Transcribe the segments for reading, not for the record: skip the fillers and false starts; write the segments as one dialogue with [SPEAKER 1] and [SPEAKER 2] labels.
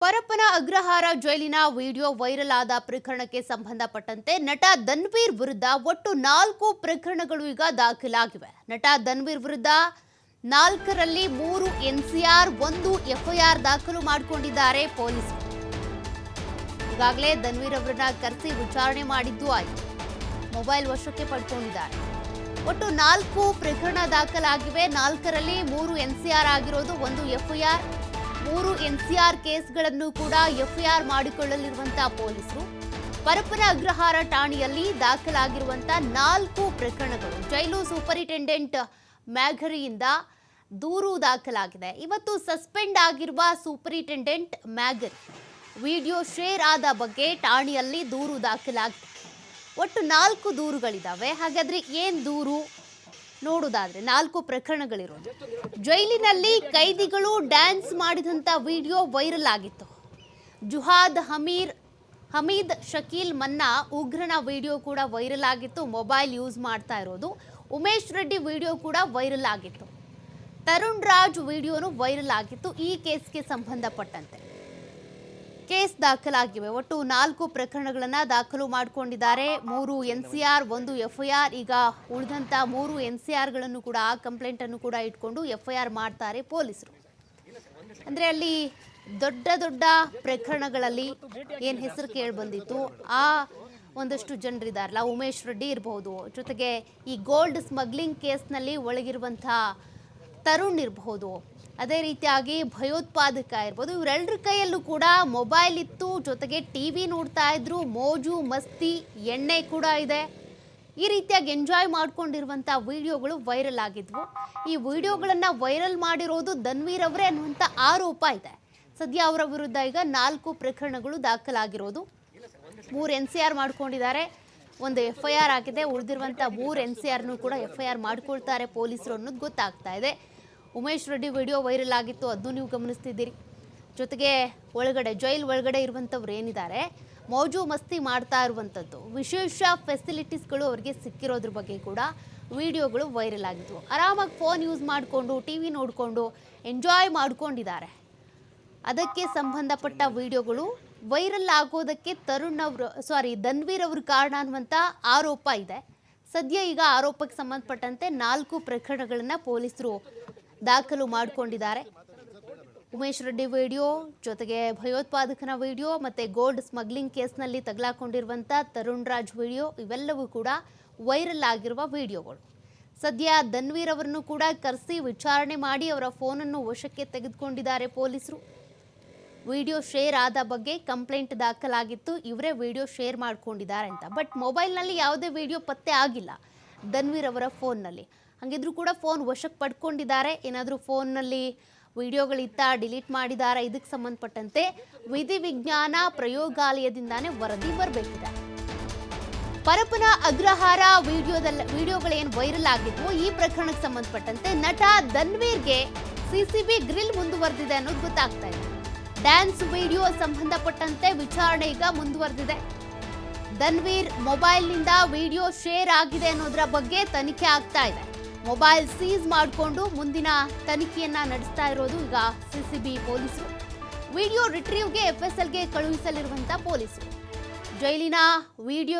[SPEAKER 1] ಪರಪ್ಪನ ಅಗ್ರಹಾರ ಜೈಲಿನ video viral ಆದ ಪ್ರಕರಣಕ್ಕೆ ಸಂಬಂಧಪಟ್ಟಂತೆ ನಟ ಧನ್ವೀರ್ ವಿರುದ್ಧ ಒಟ್ಟು 4 ಪ್ರಕರಣಗಳು ಈಗ ದಾಖಲಾಗಿವೆ. ನಟ ಧನ್ವೀರ್ ವಿರುದ್ಧ 4ರಲ್ಲಿ 3 ಎನ್ಸಿಆರ್ 1 ಎಫ್ಐಆರ್ ದಾಖಲು ಮಾಡಿಕೊಂಡಿದ್ದಾರೆ ಪೊಲೀಸರು. ಈಗಾಗಲೇ ಧನ್ವೀರ್ ಅವರನ್ನ ಕರೆಸಿ ವಿಚಾರಣೆ ಮಾಡಿದ್ದು ಆಯಿತು. ಮೊಬೈಲ್ ವಶಕ್ಕೆ ಪಡ್ಕೊಂಡಿದ್ದಾರೆ. ಒಟ್ಟು 4 ಪ್ರಕರಣ ದಾಖಲಾಗಿವೆ. 4ರಲ್ಲಿ 3 ಎನ್ಸಿಆರ್ ಆಗಿರೋದು, 1 ಎಫ್ಐಆರ್. 3 ಎನ್ಸಿಆರ್ ಕೇಸ್ಗಳನ್ನು ಕೂಡ ಎಫ್ಐಆರ್ ಮಾಡಿಕೊಳ್ಳಲಿರುವಂತಹ ಪೊಲೀಸರು ಪರಪ್ಪನ ಅಗ್ರಹಾರ ಠಾಣೆಯಲ್ಲಿ ದಾಖಲಾಗಿರುವಂತಹ 4 ಪ್ರಕರಣಗಳು. ಜೈಲು ಸೂಪರಿಂಟೆಂಡೆಂಟ್ ಮ್ಯಾಗರಿಯಿಂದ ದೂರು ದಾಖಲಾಗಿದೆ. ಇವತ್ತು ಸಸ್ಪೆಂಡ್ ಆಗಿರುವ ಸೂಪರಿಂಟೆಂಡೆಂಟ್ ಮ್ಯಾಗರಿ ವಿಡಿಯೋ ಶೇರ್ ಆದ ಬಗ್ಗೆ ಠಾಣೆಯಲ್ಲಿ ದೂರು ದಾಖಲಾಗಿದೆ. ಒಟ್ಟು 4 ದೂರುಗಳಿದ್ದಾವೆ. ಹಾಗಾದ್ರೆ ಏನು ದೂರು ನೋಡೋದಾದ್ರೆ 4 ಪ್ರಕರಣಗಳಿರೋದು. ಜೈಲಿನಲ್ಲಿ ಕೈದಿಗಳು ಡ್ಯಾನ್ಸ್ ಮಾಡಿದಂಥ ವಿಡಿಯೋ ವೈರಲ್ ಆಗಿತ್ತು. ಜುಹಾದ್ ಹಮೀದ್ ಶಕೀಲ್ ಮನ್ನಾ ಉಗ್ರನ ವಿಡಿಯೋ ಕೂಡ ವೈರಲ್ ಆಗಿತ್ತು. ಮೊಬೈಲ್ ಯೂಸ್ ಮಾಡ್ತಾ ಇರೋದು. ಉಮೇಶ್ ರೆಡ್ಡಿ ವಿಡಿಯೋ ಕೂಡ ವೈರಲ್ ಆಗಿತ್ತು. ತರುಣ್ ರಾಜ್ ವಿಡಿಯೋನು ವೈರಲ್ ಆಗಿತ್ತು. ಈ ಕೇಸ್ಗೆ ಸಂಬಂಧಪಟ್ಟಂತೆ ಕೇಸ್ ದಾಖಲಾಗಿವೆ. ಒಟ್ಟು 4 ಪ್ರಕರಣಗಳನ್ನು ದಾಖಲು ಮಾಡಿಕೊಂಡಿದ್ದಾರೆ. 3 ಎನ್ಸಿಆರ್ 1 ಎಫ್ಐಆರ್. ಈಗ ಉಳಿದಂಥ 3 ಎನ್ಸಿಆರ್ಗಳನ್ನು ಕೂಡ ಆ ಕಂಪ್ಲೇಂಟನ್ನು ಕೂಡ ಇಟ್ಕೊಂಡು ಎಫ್ಐಆರ್ ಮಾಡ್ತಾರೆ ಪೊಲೀಸರು. ಅಂದರೆ ಅಲ್ಲಿ ದೊಡ್ಡ ದೊಡ್ಡ ಪ್ರಕರಣಗಳಲ್ಲಿ ಏನು ಹೆಸರು ಕೇಳಿ ಬಂದಿತ್ತು ಆ ಒಂದಷ್ಟು ಜನರಿದ್ದಾರಲ್ಲ, ಉಮೇಶ್ ರೆಡ್ಡಿ ಇರಬಹುದು, ಜೊತೆಗೆ ಈ ಗೋಲ್ಡ್ ಸ್ಮಗ್ಲಿಂಗ್ ಕೇಸ್ನಲ್ಲಿ ಒಳಗಿರುವಂಥ ತರುಣ್ ಇರಬಹುದು, ಅದೇ ರೀತಿಯಾಗಿ ಭಯೋತ್ಪಾದಕ ಇರ್ಬೋದು, ಇವರೆಲ್ಲರ ಕೈಯಲ್ಲೂ ಕೂಡ ಮೊಬೈಲ್ ಇತ್ತು, ಜೊತೆಗೆ ಟಿವಿ ನೋಡ್ತಾ ಇದ್ರು, ಮೋಜು ಮಸ್ತಿ ಎಣ್ಣೆ ಕೂಡ ಇದೆ. ಈ ರೀತಿಯಾಗಿ ಎಂಜಾಯ್ ಮಾಡ್ಕೊಂಡಿರುವಂಥ ವಿಡಿಯೋಗಳು ವೈರಲ್ ಆಗಿದ್ವು. ಈ ವಿಡಿಯೋಗಳನ್ನು ವೈರಲ್ ಮಾಡಿರೋದು ಧನ್ವೀರ್ ಅವರೇ ಅನ್ನುವಂಥ ಆರೋಪ ಇದೆ. ಸದ್ಯ ಅವರ ವಿರುದ್ಧ ಈಗ 4 ಪ್ರಕರಣಗಳು ದಾಖಲಾಗಿರೋದು. 3 ಎನ್ಸಿಆರ್ ಮಾಡ್ಕೊಂಡಿದ್ದಾರೆ, 1 ಎಫ್ಐಆರ್ ಆಗಿದೆ. ಉಳಿದಿರುವಂಥ 3 ಎನ್ಸಿಆರ್ನು ಕೂಡ ಎಫ್ಐಆರ್ ಮಾಡ್ಕೊಳ್ತಾರೆ ಪೊಲೀಸರು ಅನ್ನೋದು ಗೊತ್ತಾಗ್ತಾ ಇದೆ. ಉಮೇಶ್ ರೆಡ್ಡಿ ವಿಡಿಯೋ ವೈರಲ್ ಆಗಿತ್ತು, ಅದನ್ನು ನೀವು ಗಮನಿಸ್ತಿದ್ದೀರಿ. ಜೊತೆಗೆ ಜೈಲ್ ಒಳಗಡೆ ಇರುವಂಥವ್ರು ಏನಿದ್ದಾರೆ ಮೋಜು ಮಸ್ತಿ ಮಾಡ್ತಾ ಇರುವಂಥದ್ದು, ವಿಶೇಷ ಫೆಸಿಲಿಟೀಸ್ಗಳು ಅವರಿಗೆ ಸಿಕ್ಕಿರೋದ್ರ ಬಗ್ಗೆ ಕೂಡ ವಿಡಿಯೋಗಳು ವೈರಲ್ ಆಗಿದ್ವು. ಆರಾಮಾಗಿ ಫೋನ್ ಯೂಸ್ ಮಾಡಿಕೊಂಡು ಟಿವಿ ನೋಡಿಕೊಂಡು ಎಂಜಾಯ್ ಮಾಡ್ಕೊಂಡಿದ್ದಾರೆ. ಅದಕ್ಕೆ ಸಂಬಂಧಪಟ್ಟ ವಿಡಿಯೋಗಳು ವೈರಲ್ ಆಗೋದಕ್ಕೆ ಧನ್ವೀರ್ ಅವರು ಕಾರಣ ಅನ್ನುವಂಥ ಆರೋಪ ಇದೆ. ಸದ್ಯ ಈಗ ಆರೋಪಕ್ಕೆ ಸಂಬಂಧಪಟ್ಟಂತೆ 4 ಪ್ರಕರಣಗಳನ್ನು ಪೊಲೀಸರು ದಾಖಲು ಮಾಡಿಕೊಂಡಿದ್ದಾರೆ. ಉಮೇಶ್ ರೆಡ್ಡಿ ವಿಡಿಯೋ, ಜೊತೆಗೆ ಭಯೋತ್ಪಾದಕನ ವಿಡಿಯೋ ಮತ್ತು ಗೋಲ್ಡ್ ಸ್ಮಗ್ಲಿಂಗ್ ಕೇಸ್ನಲ್ಲಿ ತಗಲಾಕೊಂಡಿರುವಂಥ ತರುಣ್ ರಾಜ್ ವಿಡಿಯೋ, ಇವೆಲ್ಲವೂ ಕೂಡ ವೈರಲ್ ಆಗಿರುವ ವಿಡಿಯೋಗಳು. ಸದ್ಯ ಧನ್ವೀರ್ ಅವರನ್ನು ಕೂಡ ಕರೆಸಿ ವಿಚಾರಣೆ ಮಾಡಿ ಅವರ ಫೋನನ್ನು ವಶಕ್ಕೆ ತೆಗೆದುಕೊಂಡಿದ್ದಾರೆ ಪೊಲೀಸರು. ವಿಡಿಯೋ ಶೇರ್ ಆದ ಬಗ್ಗೆ ಕಂಪ್ಲೇಂಟ್ ದಾಖಲಾಗಿತ್ತು, ಇವರೇ ವಿಡಿಯೋ ಶೇರ್ ಮಾಡ್ಕೊಂಡಿದ್ದಾರೆ ಅಂತ. ಬಟ್ ಮೊಬೈಲ್ನಲ್ಲಿ ಯಾವುದೇ ವಿಡಿಯೋ ಪತ್ತೆ ಆಗಿಲ್ಲ ಧನ್ವೀರ್ ಅವರ ಫೋನ್ನಲ್ಲಿ. ಹಾಗಿದ್ರೂ ಕೂಡ ಫೋನ್ ವಶಕ್ಕೆ ಪಡ್ಕೊಂಡಿದ್ದಾರೆ. ಏನಾದರೂ ಫೋನ್ನಲ್ಲಿ ವಿಡಿಯೋಗಳಿತ್ತ ಡಿಲೀಟ್ ಮಾಡಿದ್ದಾರೆ, ಇದಕ್ಕೆ ಸಂಬಂಧಪಟ್ಟಂತೆ ವಿಧಿವಿಜ್ಞಾನ ಪ್ರಯೋಗಾಲಯದಿಂದಾನೇ ವರದಿ ಬರಬೇಕಿದೆ. ಪರಪ್ಪನ ಅಗ್ರಹಾರ ವಿಡಿಯೋಗಳೇನು ವೈರಲ್ ಆಗಿದ್ವು, ಈ ಪ್ರಕರಣಕ್ಕೆ ಸಂಬಂಧಪಟ್ಟಂತೆ ನಟ ಧನ್ವೀರ್ಗೆ ಸಿಸಿಬಿ ಗ್ರಿಲ್ ಮುಂದುವರೆದಿದೆ ಅನ್ನೋದು ಗೊತ್ತಾಗ್ತಾ ಇದೆ. ಡ್ಯಾನ್ಸ್ ವಿಡಿಯೋ ಸಂಬಂಧಪಟ್ಟಂತೆ ವಿಚಾರಣೆ ಈಗ ಮುಂದುವರೆದಿದೆ. ಧನ್ವೀರ್ ಮೊಬೈಲ್ನಿಂದ ವಿಡಿಯೋ ಶೇರ್ ಆಗಿದೆ ಅನ್ನೋದರ ಬಗ್ಗೆ ತನಿಖೆ ಆಗ್ತಾ ಇದೆ. ಮೊಬೈಲ್ ಸೀಸ್ ಮಾಡಿಕೊಂಡು ಮುಂದಿನ ತನಿಖೆಯನ್ನ ನಡೆಸ್ತಾ ಇರೋದು ಈಗ ಸಿಸಿಬಿ ಪೊಲೀಸರು. ವಿಡಿಯೋ ರಿಟ್ರೀವ್ಗೆ ಎಫ್ಎಸ್ಎಲ್ಗೆ ಕಳುಹಿಸಲಿರುವಂಥ ಪೊಲೀಸರು. ಜೈಲಿನ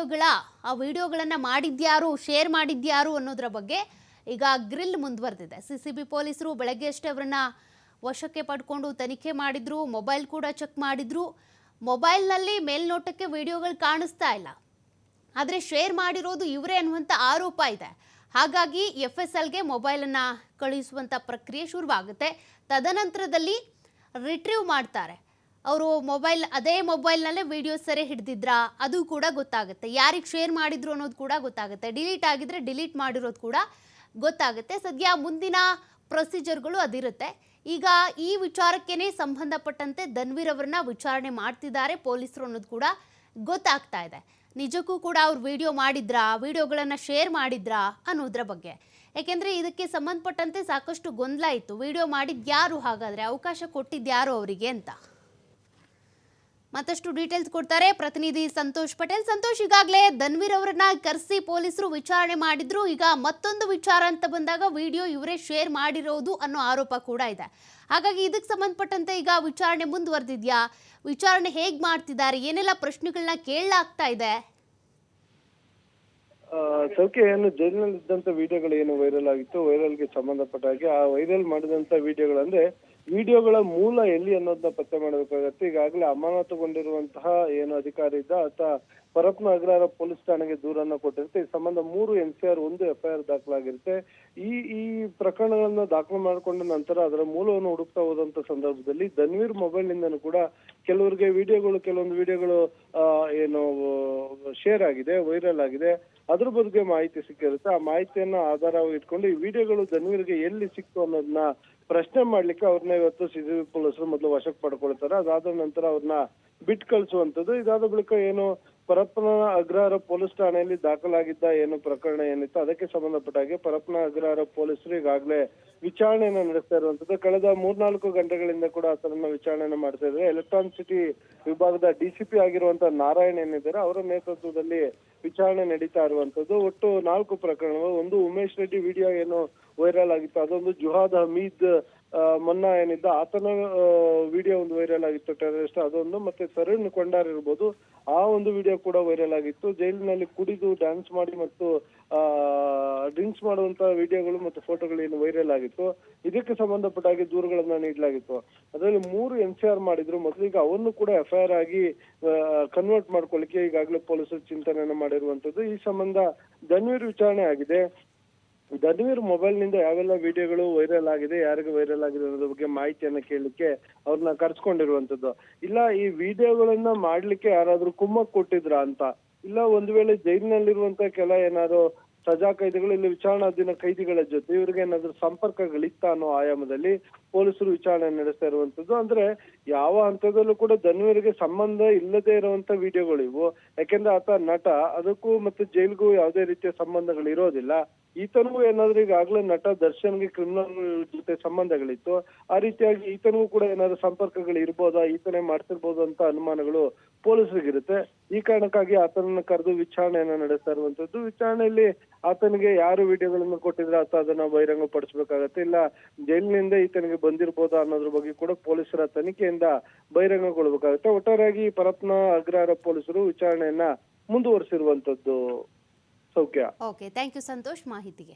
[SPEAKER 1] ವಿಡಿಯೋಗಳನ್ನು ಮಾಡಿದ್ಯಾರು, ಶೇರ್ ಮಾಡಿದ್ಯಾರು ಅನ್ನೋದರ ಬಗ್ಗೆ ಈಗ ಗ್ರಿಲ್ ಮುಂದುವರೆದಿದೆ. ಸಿಸಿಬಿ ಪೊಲೀಸರು ಬೆಳಗ್ಗೆ ಅಷ್ಟೇ ಅವರನ್ನ ವಶಕ್ಕೆ ಪಡ್ಕೊಂಡು ತನಿಖೆ ಮಾಡಿದ್ರು, ಮೊಬೈಲ್ ಕೂಡ ಚೆಕ್ ಮಾಡಿದ್ರು. ಮೊಬೈಲ್ನಲ್ಲಿ ಮೇಲ್ನೋಟಕ್ಕೆ ವಿಡಿಯೋಗಳು ಕಾಣಿಸ್ತಾ ಇಲ್ಲ, ಆದರೆ ಶೇರ್ ಮಾಡಿರೋದು ಇವರೇ ಅನ್ನುವಂಥ ಆರೋಪ ಇದೆ. ಹಾಗಾಗಿ ಎಫ್ಎಸ್ಎಲ್ಗೆ ಮೊಬೈಲನ್ನು ಕಳುಹಿಸುವಂಥ ಪ್ರಕ್ರಿಯೆ ಶುರುವಾಗುತ್ತೆ. ತದನಂತರದಲ್ಲಿ ರಿಟ್ರೀವ್ ಮಾಡ್ತಾರೆ ಅವರು ಅದೇ ಮೊಬೈಲ್ನಲ್ಲೇ ವಿಡಿಯೋ ಸೆರೆ ಹಿಡಿದಿದ್ರಾ ಅದು ಕೂಡ ಗೊತ್ತಾಗುತ್ತೆ. ಯಾರಿಗೆ ಶೇರ್ ಮಾಡಿದ್ರು ಅನ್ನೋದು ಕೂಡ ಗೊತ್ತಾಗುತ್ತೆ. ಡಿಲೀಟ್ ಆಗಿದ್ರೆ ಡಿಲೀಟ್ ಮಾಡಿರೋದು ಕೂಡ ಗೊತ್ತಾಗುತ್ತೆ. ಸದ್ಯ ಮುಂದಿನ ಪ್ರೊಸೀಜರ್ಗಳು ಅದಿರುತ್ತೆ. ಈಗ ಈ ವಿಚಾರಕ್ಕೇನೆ ಸಂಬಂಧಪಟ್ಟಂತೆ ಧನ್ವೀರ್ ಅವರನ್ನ ವಿಚಾರಣೆ ಮಾಡ್ತಿದ್ದಾರೆ ಪೊಲೀಸರು ಅನ್ನೋದು ಕೂಡ ಗೊತ್ತಾಗ್ತಾ ಇದೆ. ನಿಜಕ್ಕೂ ಕೂಡ ಅವ್ರು ವಿಡಿಯೋಗಳನ್ನು ಶೇರ್ ಮಾಡಿದ್ರಾ ಅನ್ನೋದ್ರ ಬಗ್ಗೆ. ಯಾಕೆಂದರೆ ಇದಕ್ಕೆ ಸಂಬಂಧಪಟ್ಟಂತೆ ಸಾಕಷ್ಟು ಗೊಂದಲ ಇತ್ತು. ವಿಡಿಯೋ ಮಾಡಿದ್ಯಾರು, ಹಾಗಾದರೆ ಅವಕಾಶ ಕೊಟ್ಟಿದ್ಯಾರು ಅವರಿಗೆ ಅಂತ. ಮತ್ತಷ್ಟು ಡೀಟೇಲ್ಸ್ ಕೊಡ್ತಾರೆ ಪ್ರತಿನಿಧಿ ಸಂತೋಷ್ ಪಟೇಲ್. ಸಂತೋಷ್, ಈಗಾಗಲೇ ಧನ್ವೀರ್ ಅವರನ್ನ ಕರೆಸಿ ಪೊಲೀಸರು ವಿಚಾರಣೆ ಮಾಡಿದ್ರು. ಈಗ ಮತ್ತೊಂದು ವಿಚಾರ ಅಂತ ಬಂದಾಗ ವಿಡಿಯೋ ಇವರೇ ಶೇರ್ ಮಾಡಿರೋದು ಅನ್ನೋ ಆರೋಪ ಕೂಡ ಇದೆ. ಹಾಗಾಗಿ ಇದಕ್ಕೆ ಸಂಬಂಧಪಟ್ಟಂತೆ ಈಗ ವಿಚಾರಣೆ ಮುಂದುವರೆದಿದ್ಯಾ? ವಿಚಾರಣೆ ಹೇಗ್ ಮಾಡ್ತಿದ್ದಾರೆ? ಏನೆಲ್ಲ ಪ್ರಶ್ನೆಗಳನ್ನ ಕೇಳಲಾಗ್ತಾ ಇದೆ?
[SPEAKER 2] ಸೌಖ್ಯ ಏನು ಜೈಲಿನಲ್ಲಿ ಇದ್ದಂತ ವಿಡಿಯೋಗಳು ಏನು ವೈರಲ್ ಆಗಿತ್ತು, ವೈರಲ್ಗೆ ಸಂಬಂಧಪಟ್ಟ ಹಾಗೆ ಆ ವೈರಲ್ ಮಾಡಿದಂತ ವಿಡಿಯೋಗಳಂದ್ರೆ ವಿಡಿಯೋಗಳ ಮೂಲ ಎಲ್ಲಿ ಅನ್ನೋದನ್ನ ಪತ್ತೆ ಮಾಡಬೇಕಾಗತ್ತೆ. ಈಗಾಗಲೇ ಅಮಾನತುಗೊಂಡಿರುವಂತಹ ಏನು ಅಧಿಕಾರಿ ಇದ್ದ ಆತ ಪರಪ್ಪನ ಅಗ್ರಹಾರ ಪೊಲೀಸ್ ಠಾಣೆಗೆ ದೂರನ್ನ ಕೊಟ್ಟಿರುತ್ತೆ. ಈ ಸಂಬಂಧ 3 NCR 1 FIR ದಾಖಲಾಗಿರುತ್ತೆ. ಈ ಪ್ರಕರಣಗಳನ್ನ ದಾಖಲು ಮಾಡಿಕೊಂಡ ನಂತರ ಅದರ ಮೂಲವನ್ನು ಹುಡುಕ್ತಾ ಹೋದಂತ ಸಂದರ್ಭದಲ್ಲಿ ಧನ್ವೀರ್ ಮೊಬೈಲ್ ನಿಂದನೂ ಕೂಡ ಕೆಲವೊಂದು ವಿಡಿಯೋಗಳು ಏನು ಶೇರ್ ಆಗಿದೆ, ವೈರಲ್ ಆಗಿದೆ. ಅದ್ರ ಬಗ್ಗೆ ಮಾಹಿತಿ ಸಿಕ್ಕಿರುತ್ತೆ. ಆ ಮಾಹಿತಿಯನ್ನ ಆಧಾರವಾಗಿ ಇಟ್ಕೊಂಡು ಈ ವಿಡಿಯೋಗಳು ಧನ್ವೀರ್ಗೆ ಎಲ್ಲಿ ಸಿಕ್ತು ಅನ್ನೋದನ್ನ ಪ್ರಶ್ನೆ ಮಾಡ್ಲಿಕ್ಕೆ ಅವ್ರನ್ನ ಇವತ್ತು CCTV ಪೊಲೀಸರು ಮೊದಲು ವಶಕ್ಕೆ ಪಡ್ಕೊಳ್ತಾರೆ. ಅದಾದ ನಂತರ ಅವ್ರನ್ನ ಬಿಟ್ಟು ಕಳಿಸುವಂತದ್ದು. ಇದಾದ ಬಳಿಕ ಏನು ಪರಪ್ಪನ ಅಗ್ರಹಾರ ಪೊಲೀಸ್ ಠಾಣೆಯಲ್ಲಿ ದಾಖಲಾಗಿದ್ದ ಏನು ಪ್ರಕರಣ ಏನಿತ್ತು ಅದಕ್ಕೆ ಸಂಬಂಧಪಟ್ಟ ಹಾಗೆ ಪರಪ್ಪನ ಅಗ್ರಹಾರ ಪೊಲೀಸರು ಈಗಾಗಲೇ ವಿಚಾರಣೆಯನ್ನ ನಡೆಸ್ತಾ ಇರುವಂತದ್ದು. ಕಳೆದ 3-4 ಗಂಟೆಗಳಿಂದ ಕೂಡ ಆತನನ್ನ ವಿಚಾರಣೆ ಮಾಡ್ತಾ ಇದ್ದಾರೆ. ಎಲೆಕ್ಟ್ರಾನಿಕ್ ವಿಭಾಗದ DCP ಆಗಿರುವಂತಹ ನಾರಾಯಣ್ ಏನಿದ್ದಾರೆ ಅವರ ನೇತೃತ್ವದಲ್ಲಿ ವಿಚಾರಣೆ ನಡೀತಾ ಇರುವಂತದ್ದು. ಒಟ್ಟು 4 ಪ್ರಕರಣಗಳು. ಒಂದು ಉಮೇಶ್ ರೆಡ್ಡಿ ವಿಡಿಯೋ ಏನು ವೈರಲ್ ಆಗಿತ್ತು, ಅದೊಂದು ಜುಹಾದ್ ಹಮೀದ್ ಮೊನ್ನ ಏನಿದ್ದ ಆತನ ವಿಡಿಯೋ ಒಂದು ವೈರಲ್ ಆಗಿತ್ತು, ಟೆರರಿಸ್ಟ್ ಅದೊಂದು. ಮತ್ತೆ ತರುಣ್ ಕೊಂಡಾರ್ ಇರ್ಬೋದು, ಆ ಒಂದು ವಿಡಿಯೋ ಕೂಡ ವೈರಲ್ ಆಗಿತ್ತು. ಜೈಲಿನಲ್ಲಿ ಕುಡಿದು ಡ್ಯಾನ್ಸ್ ಮಾಡಿ ಮತ್ತು ಡ್ರಿಂಕ್ಸ್ ಮಾಡುವಂತ ವಿಡಿಯೋಗಳು ಮತ್ತು ಫೋಟೋಗಳು ಏನು ವೈರಲ್ ಆಗಿತ್ತು. ಇದಕ್ಕೆ ಸಂಬಂಧಪಟ್ಟ ಹಾಗೆ ದೂರುಗಳನ್ನ ನೀಡಲಾಗಿತ್ತು. ಅದರಲ್ಲಿ 3 NCR ಮಾಡಿದ್ರು. ಮೊದಲಿಗೆ ಅವನ್ನು ಕೂಡ FIR ಆಗಿ ಕನ್ವರ್ಟ್ ಮಾಡ್ಕೊಳ್ಳಿಕ್ಕೆ ಈಗಾಗಲೇ ಪೊಲೀಸರು ಚಿಂತನೆಯನ್ನ ಮಾಡಿರುವಂತದ್ದು. ಈ ಸಂಬಂಧ ಧನ್ವೀರ್ ವಿಚಾರಣೆ ಆಗಿದೆ. ಧನ್ವೀರ್ ಮೊಬೈಲ್ ನಿಂದ ಯಾವೆಲ್ಲ ವಿಡಿಯೋಗಳು ವೈರಲ್ ಆಗಿದೆ, ಯಾರಿಗೆ ವೈರಲ್ ಆಗಿದೆ ಅನ್ನೋದ್ರ ಬಗ್ಗೆ ಮಾಹಿತಿಯನ್ನ ಕೇಳಲಿಕ್ಕೆ ಅವ್ರನ್ನ ಕರ್ಸ್ಕೊಂಡಿರುವಂತದ್ದು. ಇಲ್ಲ ಈ ವಿಡಿಯೋಗಳನ್ನ ಮಾಡ್ಲಿಕ್ಕೆ ಯಾರಾದ್ರೂ ಕುಮ್ಮಕ್ ಕೊಟ್ಟಿದ್ರ ಅಂತ, ಇಲ್ಲ ಒಂದು ವೇಳೆ ಜೈಲಿನಲ್ಲಿರುವಂತ ಕೆಲ ಏನಾದ್ರು ಸಜಾ ಕೈದಿಗಳು ಇಲ್ಲಿ ವಿಚಾರಣಾಧೀನ ಕೈದಿಗಳ ಜೊತೆ ಇವ್ರಿಗೆ ಏನಾದ್ರು ಸಂಪರ್ಕಗಳಿತ್ತ ಅನ್ನೋ ಆಯಾಮದಲ್ಲಿ ಪೊಲೀಸರು ವಿಚಾರಣೆ ನಡೆಸ್ತಾ ಇರುವಂತದ್ದು. ಅಂದ್ರೆ ಯಾವ ಹಂತದಲ್ಲೂ ಕೂಡ ಧನ್ವೀರ್ಗೆ ಸಂಬಂಧ ಇಲ್ಲದೆ ಇರುವಂತ ವಿಡಿಯೋಗಳು ಇವು. ಯಾಕೆಂದ್ರೆ ಆತ ನಟ, ಅದಕ್ಕೂ ಮತ್ತೆ ಜೈಲ್ಗೂ ಯಾವುದೇ ರೀತಿಯ ಸಂಬಂಧಗಳು ಇರೋದಿಲ್ಲ. ಈತನಿಗೂ ಏನಾದ್ರೂ ಈಗಾಗಲೇ ನಟ ದರ್ಶನ್ಗೆ ಕ್ರಿಮಿನಲ್ ಜೊತೆ ಸಂಬಂಧಗಳಿತ್ತು. ಆ ರೀತಿಯಾಗಿ ಈತನಿಗೂ ಕೂಡ ಏನಾದ್ರು ಸಂಪರ್ಕಗಳು ಇರ್ಬೋದಾ, ಈತನೇ ಮಾಡ್ತಿರ್ಬೋದು ಅಂತ ಅನುಮಾನಗಳು ಪೊಲೀಸರಿಗಿರುತ್ತೆ. ಈ ಕಾರಣಕ್ಕಾಗಿ ಆತನನ್ನ ಕರೆದು ವಿಚಾರಣೆಯನ್ನ ನಡೆಸ್ತಾ ಇರುವಂತದ್ದು. ವಿಚಾರಣೆಯಲ್ಲಿ ಆತನಿಗೆ ಯಾರು ವಿಡಿಯೋಗಳನ್ನು ಕೊಟ್ಟಿದ್ರೆ ಆತ ಅದನ್ನ ಬಹಿರಂಗ ಪಡಿಸ್ಬೇಕಾಗತ್ತೆ. ಇಲ್ಲ ಜೈಲಿನಿಂದ ಈತನಿಗೆ ಬಂದಿರ್ಬೋದಾ ಅನ್ನೋದ್ರ ಬಗ್ಗೆ ಕೂಡ ಪೊಲೀಸರ ತನಿಖೆಯಿಂದ ಬಹಿರಂಗಗೊಳ್ಬೇಕಾಗುತ್ತೆ. ಒಟ್ಟಾರೆಯಾಗಿ ಪರಪ್ಪನ ಅಗ್ರಹಾರ ಪೊಲೀಸರು ವಿಚಾರಣೆಯನ್ನ ಮುಂದುವರಿಸಿರುವಂತದ್ದು. ಸೌಖ್ಯ.
[SPEAKER 1] ಓಕೆ, ಥ್ಯಾಂಕ್ ಯು ಸಂತೋಷ್ ಮಾಹಿತಿಗೆ.